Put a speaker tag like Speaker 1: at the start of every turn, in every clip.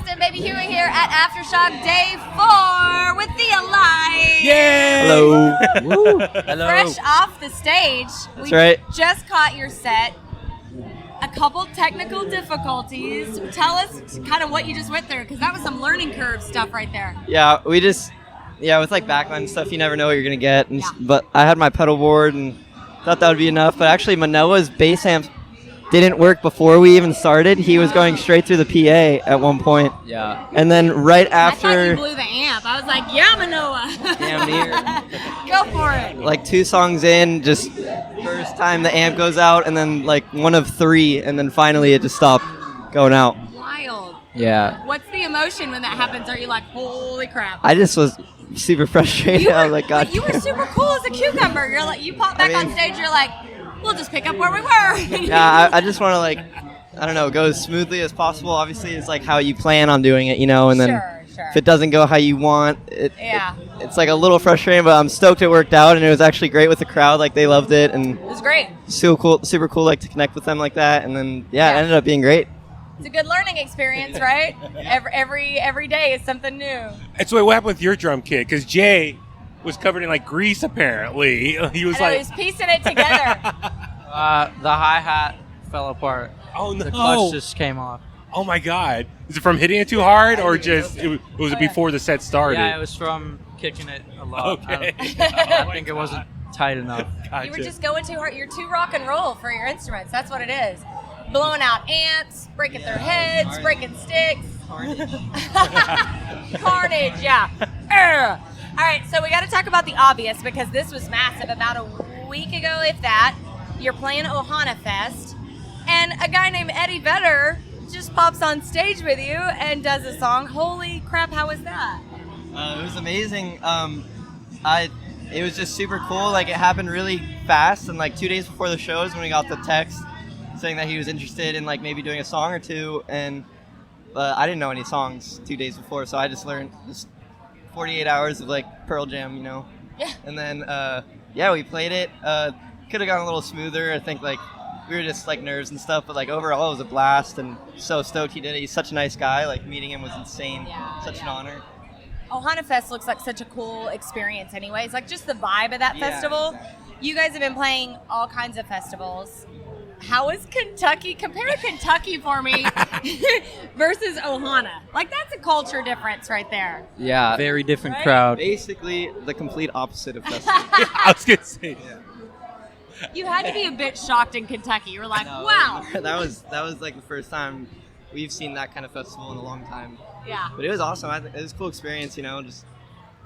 Speaker 1: Chasta and Baby Huey here at Aftershock Day 4 with the Alive.
Speaker 2: Yay!
Speaker 3: Hello.
Speaker 2: Woo. Hello.
Speaker 1: Fresh off the stage.
Speaker 3: That's right.
Speaker 1: Just caught your set. A couple technical difficulties. Tell us kind of what you just went through, because that was some learning curve stuff right there.
Speaker 3: Yeah, with like backline stuff, you never know what you're gonna get. And,
Speaker 1: Yeah.
Speaker 3: But I had my pedal board and thought that would be enough. But actually, Manoa's bass amp didn't work before we even started. He was going straight through the PA at one point.
Speaker 2: Yeah.
Speaker 3: And then right
Speaker 1: I thought you
Speaker 3: after,
Speaker 1: blew the amp. I was like, yeah, Manoa.
Speaker 3: damn near,
Speaker 1: Go for it.
Speaker 3: like 2 songs in, just first time the amp goes out, and then like one of 3, and then finally it just stopped going out.
Speaker 1: Wild.
Speaker 2: Yeah.
Speaker 1: What's the emotion when that happens? Are you like, holy crap?
Speaker 3: I just was super frustrated. I was like, God.
Speaker 1: But you were super cool as a cucumber. You're like, you pop back on stage. You're like, we'll just pick up where we were.
Speaker 3: Yeah, I just want to like, I don't know, go as smoothly as possible. Obviously, it's like how you plan on doing it, you know, and then
Speaker 1: Sure.
Speaker 3: if it doesn't go how you want,
Speaker 1: Yeah.
Speaker 3: it's like a little frustrating, but I'm stoked it worked out, and it was actually great with the crowd. Like, they loved it, and
Speaker 1: It was great.
Speaker 3: super cool, like, to connect with them like that, and then, it ended up being great.
Speaker 1: It's a good learning experience, right? Every day is something new.
Speaker 4: And so what happened with your drum kit? Because Jay was covered in like grease apparently. He was
Speaker 1: And I
Speaker 4: like,
Speaker 1: was piecing it together.
Speaker 2: The hi-hat fell apart.
Speaker 4: oh no.
Speaker 2: The clutch just came off.
Speaker 4: Oh my God. Is it from hitting it too hard or just, was it
Speaker 1: yeah.
Speaker 4: before the set started?
Speaker 2: Yeah, it was from kicking it a lot.
Speaker 4: Okay.
Speaker 2: I think it wasn't tight enough.
Speaker 4: Gotcha.
Speaker 1: You were just going too hard. You're too rock and roll for your instruments. That's what it is. Blowing out amps, breaking their heads, breaking sticks. Carnage, yeah. All right, so we got to talk about the obvious, because this was massive. About a week ago, if that, you're playing Ohana Fest, and a guy named Eddie Vedder just pops on stage with you and does a song. Holy crap, how was that?
Speaker 3: It was amazing. It was just super cool. Like, it happened really fast, and like 2 days before the shows when we got the text saying that he was interested in like maybe doing a song or two, and I didn't know any songs 2 days before, so I just learned just 48 hours of like Pearl Jam, you know.
Speaker 1: Yeah.
Speaker 3: And then we played it. Could have gone a little smoother. I think like we were just like nerves and stuff, but like overall it was a blast, and so stoked he did it. He's such a nice guy. Like, meeting him was insane. Such an honor.
Speaker 1: Ohana Fest looks like such a cool experience anyways. Like, just the vibe of that
Speaker 3: Yeah,
Speaker 1: festival.
Speaker 3: exactly.
Speaker 1: You guys have been playing all kinds of festivals. How is Kentucky? Compare Kentucky for me versus Ohana. Like, that's a culture difference right there.
Speaker 2: Yeah. Very different
Speaker 1: Right?
Speaker 2: crowd.
Speaker 3: Basically the complete opposite of festival.
Speaker 4: I was going to say.
Speaker 1: You had to be a bit shocked in Kentucky. You were like,
Speaker 3: No,
Speaker 1: wow.
Speaker 3: that was like the first time we've seen that kind of festival in a long time.
Speaker 1: Yeah.
Speaker 3: But it was awesome. It was a cool experience, you know. Just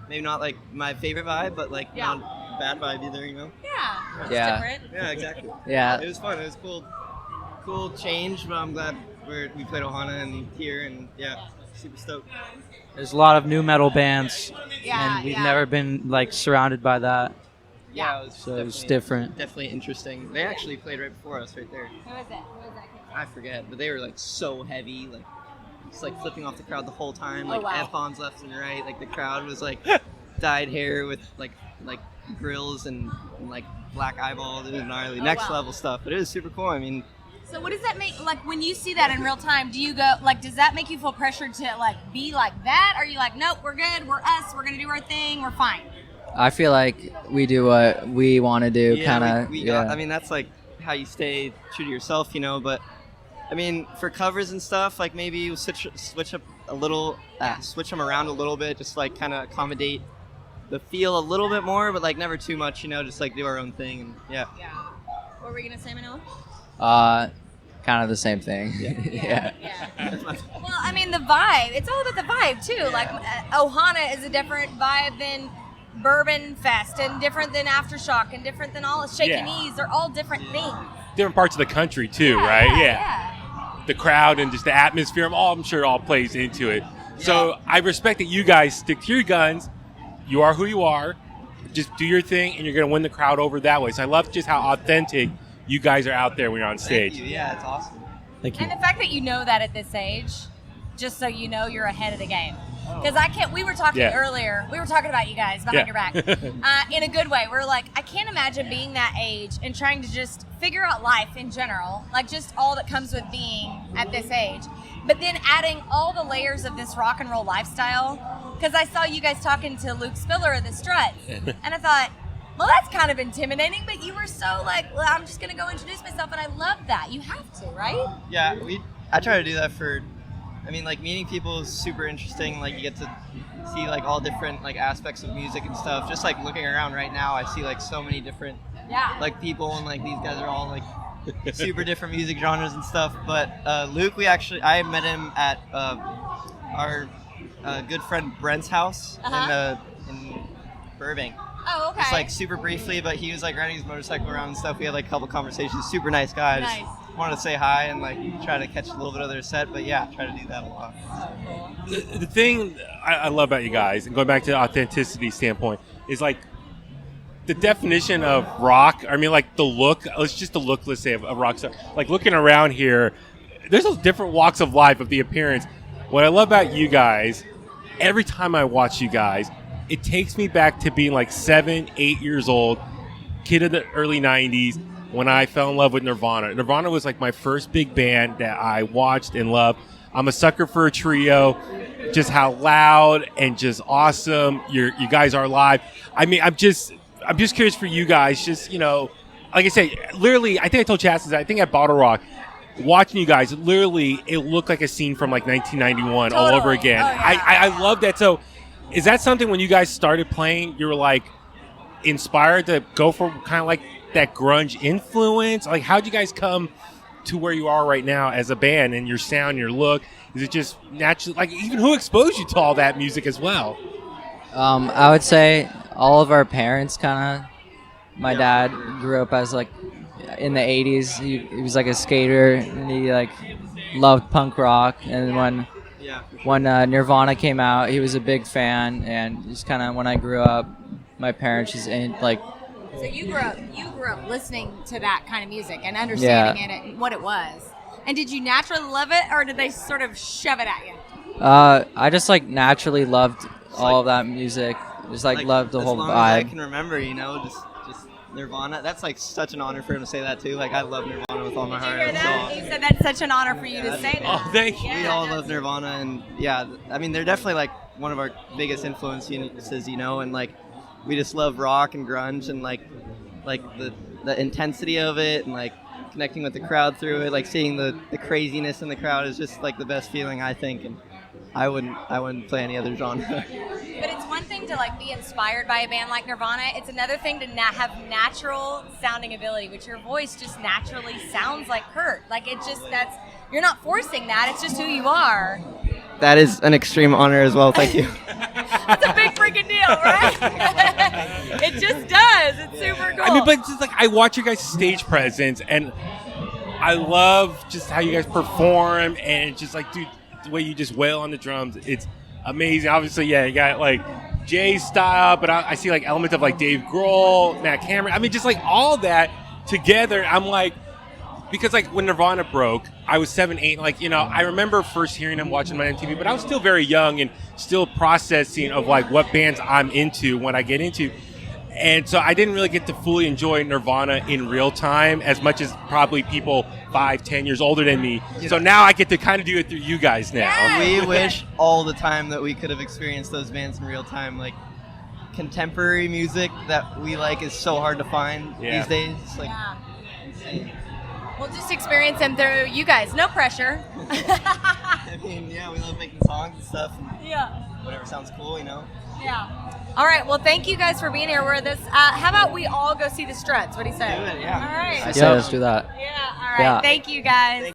Speaker 3: maybe not like my favorite vibe, but like
Speaker 1: Yeah.
Speaker 3: not a bad vibe either, you know.
Speaker 1: Yeah. It's
Speaker 2: Yeah.
Speaker 1: different.
Speaker 3: Yeah, exactly.
Speaker 2: Yeah.
Speaker 3: It was fun. It was cool change. But I'm glad we played Ohana and here, and super stoked.
Speaker 2: There's a lot of new metal bands,
Speaker 1: Yeah,
Speaker 2: and we've
Speaker 1: yeah.
Speaker 2: never been like surrounded by that.
Speaker 3: Yeah, it was
Speaker 2: So it's
Speaker 3: definitely-
Speaker 2: different.
Speaker 3: Definitely interesting. They actually played right before us, right there.
Speaker 1: Who is it? Who is that?
Speaker 3: I forget, but they were like so heavy, like just like flipping off the crowd the whole time,
Speaker 1: Oh,
Speaker 3: like
Speaker 1: wow.
Speaker 3: F-bombs left and right. Like, the crowd was like dyed hair with like grills and like black eyeballs. It was gnarly,
Speaker 1: Oh,
Speaker 3: next
Speaker 1: wow.
Speaker 3: level stuff. But it was super cool. I mean,
Speaker 1: So what does that make, like, when you see that in real time, do you go, like, does that make you feel pressured to, like, be like that? Or are you like, nope, we're good, we're us, we're going to do our thing, we're fine?
Speaker 5: I feel like we do what we want to do,
Speaker 3: yeah,
Speaker 5: kind of.
Speaker 3: we got. I mean, that's like how you stay true to yourself, you know. But I mean, for covers and stuff, like maybe you switch up a little, switch them around a little bit, just like kind of accommodate the feel a little bit more, but like never too much, you know. Just like do our own thing, and
Speaker 1: Yeah. What were we going to say, Manoa?
Speaker 5: Kind of the same thing. Yeah.
Speaker 1: Well, I mean, the vibe, it's all about the vibe, too.
Speaker 3: Yeah.
Speaker 1: Like, Ohana is a different vibe than Bourbon Fest, and different than Aftershock, and different than all Shakin'
Speaker 4: Yeah.
Speaker 1: Knees. They're all different things.
Speaker 4: Different parts of the country too, right?
Speaker 1: Yeah.
Speaker 4: The crowd and just the atmosphere, I'm sure it all plays into it. So I respect that you guys stick to your guns. You are who you are. Just do your thing, and you're going to win the crowd over that way. So I love just how authentic you guys are out there when you're on stage.
Speaker 3: Thank you. Yeah, it's awesome.
Speaker 2: Thank you.
Speaker 1: And the fact that you know that at this age, just so you know you're ahead of the game. Because I can't. We were talking
Speaker 4: Yeah.
Speaker 1: earlier. We were talking about you guys behind
Speaker 4: Yeah.
Speaker 1: your back, in a good way. We're like, I can't imagine being that age and trying to just figure out life in general, like just all that comes with being at this age. But then adding all the layers of this rock and roll lifestyle. Because I saw you guys talking to Luke Spiller of the Struts, and I thought, well, that's kind of intimidating. But you were so like, well, I'm just gonna go introduce myself, and I love that. You have to, right?
Speaker 3: Yeah, I try to do that for, I mean, like meeting people is super interesting. Like you get to see like all different like aspects of music and stuff. Just like looking around right now, I see like so many different
Speaker 1: Yeah.
Speaker 3: like people, and like these guys are all like super different music genres and stuff. But Luke, I met him at our good friend Brent's house in Burbank.
Speaker 1: Oh, okay.
Speaker 3: Just like super briefly, but he was like riding his motorcycle around and stuff. We had like a couple conversations. Super nice guy.
Speaker 1: Nice.
Speaker 3: Just wanted to say hi and like try to catch a little bit of their set. But yeah, try to do that a lot.
Speaker 4: The thing I love about you guys, and going back to the authenticity standpoint, is like the definition of rock. I mean, like the look. Let's say of a rock star. Like looking around here, there's those different walks of life of the appearance. What I love about you guys, every time I watch you guys, it takes me back to being like 7, 8 years old, kid of the early 90s, when I fell in love with Nirvana. Nirvana was like my first big band that I watched and loved. I'm a sucker for a trio, just how loud and just awesome you guys are live. I mean, I'm just curious for you guys, just, you know, like I said, literally, I think I told Chasta, I think at Bottle Rock, watching you guys, literally, it looked like a scene from like 1991 all over
Speaker 1: Totally.
Speaker 4: again.
Speaker 1: Oh, yeah.
Speaker 4: I love that. So is that something when you guys started playing, you were like inspired to go for kind of like that grunge influence? Like, how'd you guys come to where you are right now as a band and your sound, your look? Is it just naturally, like, even who exposed you to all that music as well?
Speaker 5: I would say all of our parents kind of. My dad grew up as like in the 80s. He was like a skater, and he like loved punk rock. And when Nirvana came out, he was a big fan. And just kind of when I grew up, my parents just like.
Speaker 1: So you grew up listening to that kind of music and understanding it and what it was. And did you naturally love it, or did they sort of shove it at you?
Speaker 5: I just like naturally loved all of that music. Just like loved the whole
Speaker 3: as long as I
Speaker 5: vibe.
Speaker 3: can remember, you know, just Nirvana. That's like such an honor for him to say that too. Like I love Nirvana with all my
Speaker 1: Did you
Speaker 3: heart.
Speaker 1: hear that? He said that's such an honor for you to say that.
Speaker 4: Oh, thank you.
Speaker 3: We all love Nirvana, and yeah, I mean they're definitely like one of our biggest influences, you know, and like we just love rock and grunge and like the intensity of it and like connecting with the crowd through it, like seeing the craziness in the crowd is just like the best feeling, I think, and I wouldn't play any other genre.
Speaker 1: But it's one thing to like be inspired by a band like Nirvana. It's another thing to have natural sounding ability, which your voice just naturally sounds like Kurt. Like you're not forcing that. It's just who you are.
Speaker 3: That is an extreme honor as well. Thank you.
Speaker 1: That's a big freaking deal, right? It just does. It's super cool.
Speaker 4: I mean, but just like I watch your guys' stage presence, and I love just how you guys perform, and it's just like, dude, the way you just wail on the drums, it's amazing. Obviously, yeah, you got like Jay's style, but I see like elements of like Dave Grohl, Matt Cameron. I mean, just like all that together. I'm like, because like when Nirvana broke, I was 7, 8. Like, you know, I remember first hearing them watching my MTV, but I was still very young and still processing of like what bands I'm into when I get into. And so I didn't really get to fully enjoy Nirvana in real time as much as probably people 5, 10 years older than me. So now I get to kind of do it through you guys now.
Speaker 1: Yes.
Speaker 3: We wish all the time that we could have experienced those bands in real time. Like contemporary music that we like is so hard to find these days. It's like insane.
Speaker 1: We'll just experience them through you guys. No pressure.
Speaker 3: I mean, yeah, we love making songs and stuff. And whatever sounds cool, you know.
Speaker 1: Yeah. All right. Well, thank you guys for being here. We're this. How about we all go see the Struts? What do you say?
Speaker 3: Do it, yeah.
Speaker 1: All right.
Speaker 5: I say let's do that.
Speaker 1: Yeah. All right.
Speaker 5: Yeah.
Speaker 1: Thank you guys.